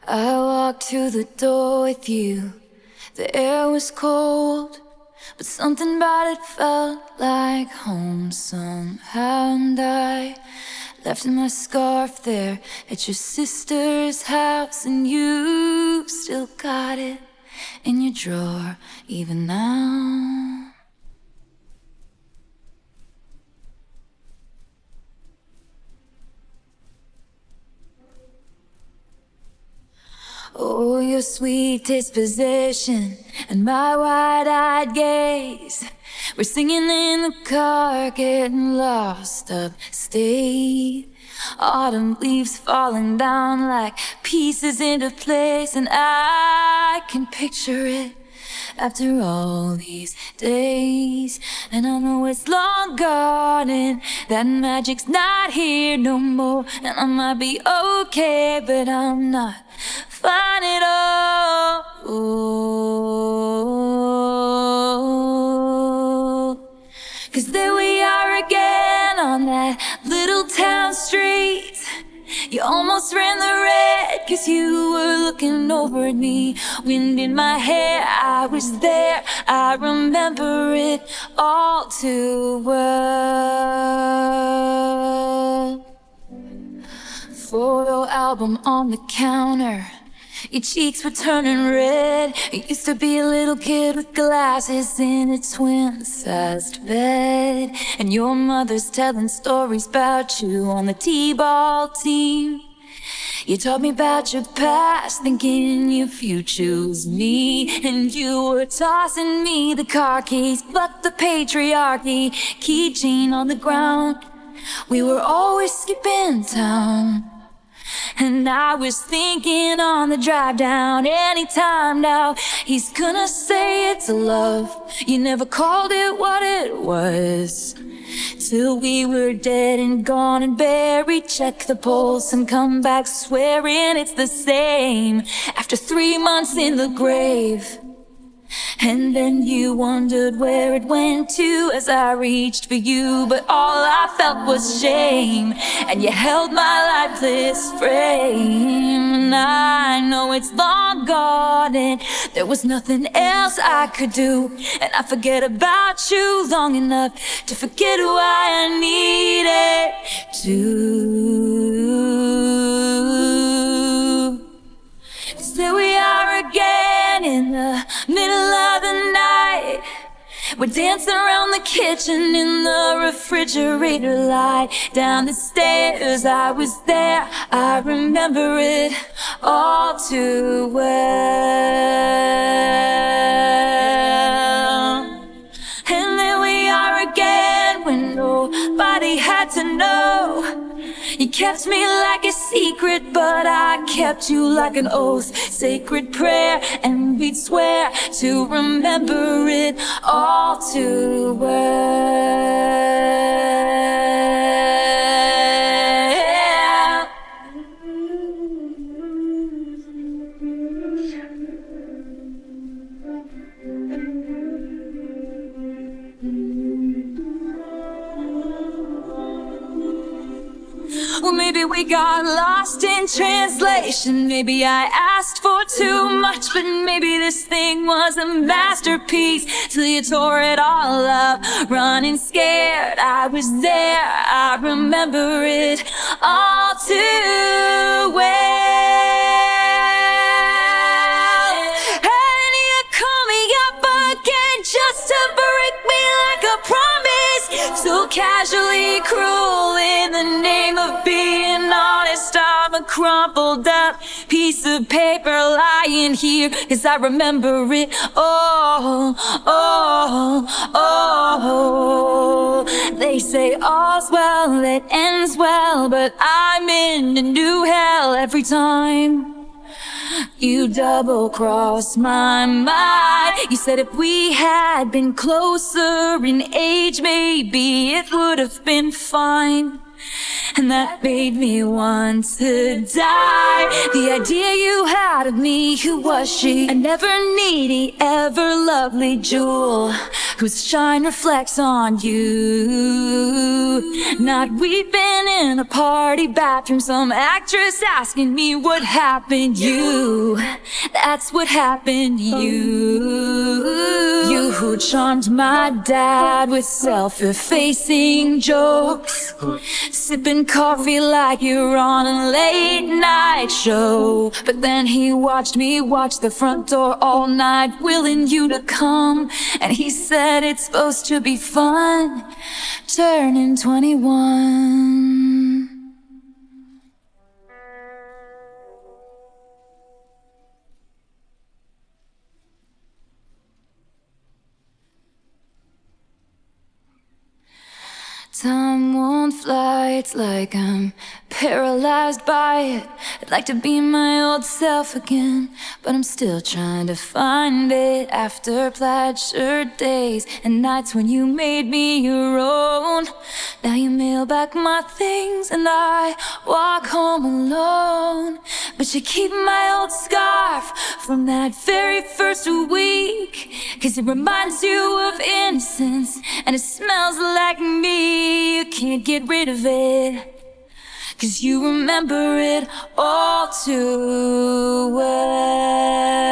I walked to the door with you. The air was cold, but something about it felt like home somehow. And I left my scarf there at your sister's house, and you still got it in your drawer even now. Oh, your sweet disposition and my wide-eyed gaze. We're singing in the car, getting lost upstate. Autumn leaves falling down like pieces into place, and I can picture it after all these days. And I know it's long gone and that magic's not here no more. And I might be okay, but I'm not fine at all. Cause there we are again on that little town street. You almost ran the red cause you were looking over at me. Wind in my hair, I was there, I remember it all too well. Photo album on the counter, your cheeks were turning red. You used to be a little kid with glasses in a twin-sized bed, and your mother's telling stories about you on the t-ball team. You taught me about your past, thinking if you choose me. And you were tossing me the car keys, fuck the patriarchy, keychain on the ground. We were always skipping town. And I was thinking on the drive down, anytime now he's gonna say it's a love. You never called it what it was, till we were dead and gone and buried. Check the pulse and come back swearing it's the same after 3 months in the grave. And then you wondered where it went to as I reached for you, but all I felt was shame, and you held my lifeless frame. And I know it's long gone and there was nothing else I could do, and I forget about you long enough to forget why I needed to. 'Cause there we are again in the middle of the night. We're dancing around the kitchen in the refrigerator light. Down the stairs, I was there, I remember it all too well. And there we are again when nobody had to know. You kept me like a secret, but I kept you like an oath. Sacred prayer, and we'd swear to remember it all too well. Well, maybe we got lost in translation. Maybe I asked for too much, but maybe this thing was a masterpiece till you tore it all up. Running scared, I was there, I remember it all too well. And you call me up again just to break me like a promise, so casually cruel in the name of being honest. I'm a crumpled up piece of paper lying here, 'cause I remember it all, oh, oh. They say all's well that ends well, but I'm in a new hell every time you double-crossed my mind. You said if we had been closer in age, maybe it would have been fine. and that made me want to die. The idea you had of me, who was she? A never needy, ever lovely jewel, whose shine reflects on you. Not weeping in a party bathroom, some actress asking me what happened. You, that's what happened. You who charmed my dad with self-effacing jokes, sipping coffee like you're on a late night show. But then he watched me watch the front door all night, willing you to come. And he said it's supposed to be fun, turning 21. Time won't fly, it's like I'm paralyzed by it. I'd like to be my old self again, but I'm still trying to find it. After plaid shirt days and nights when you made me your own, now you mail back my things and I walk home alone. But you keep my old scarf from that very first week, 'cause it reminds you of innocence and it smells like me. You can't get rid of it, 'cause you remember it all too well.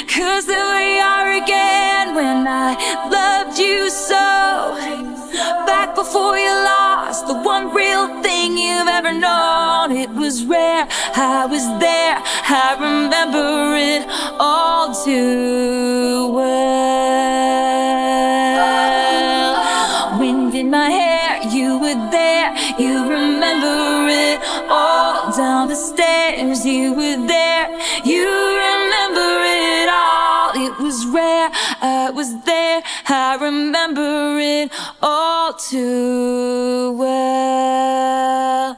'Cause there we are again when I loved you so, back before you lost the one real thing you've ever known. It was rare, I was there, I remember it all too well. Wind in my hair, you were there, you remember it all. Down the stairs, you were there, you remember it all. It was rare, I was there, I remember it all too well.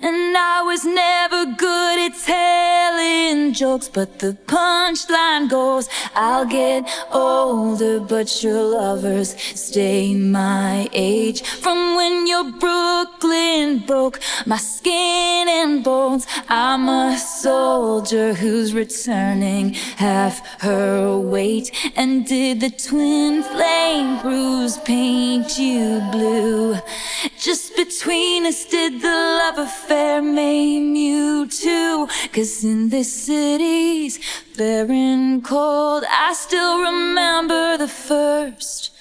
And I was never good at telling jokes, but the punchline goes, I'll get older, but your lovers stay my age. From when your Brooklyn broke my skin and bones, I'm a soldier who's returning half her weight. And did the twin flame bruise paint you blue? Just between us, did the love affair maim you too? 'Cause in this city's barren cold, I still remember the first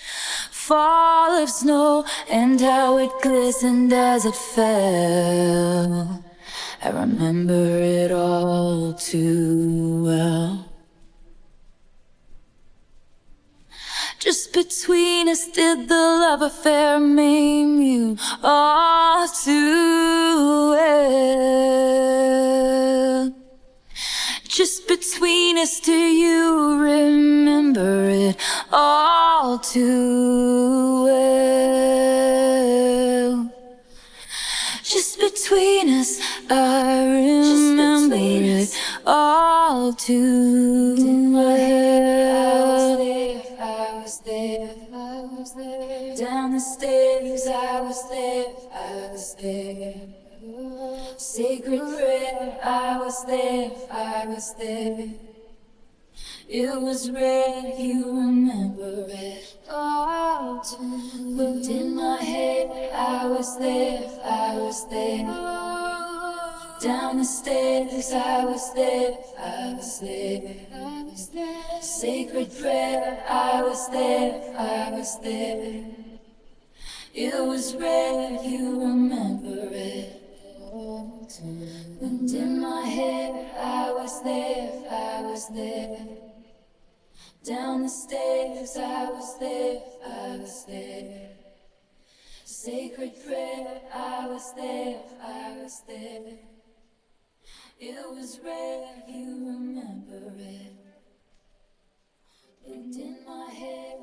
fall of snow and how it glistened as it fell. I remember it all too well. Just between us, did the love affair maim you all too well? Just between us, do you remember it all too well? Just between us, I remember it all too well. I was there, I was there. Down the stairs, I was there, I was there. Sacred prayer, I was there, I was there. It was rare, you remember it all too. Wind in my head, I was there, I was there. Down the stairs, I was there, I was there. Sacred prayer, I was there, I was there. It was rare, you remember it. Wind in my hair, I was there, I was there. Down the stairs, I was there, I was there. Sacred prayer, I was there, I was there. It was rare, you remember it. Wind in my hair,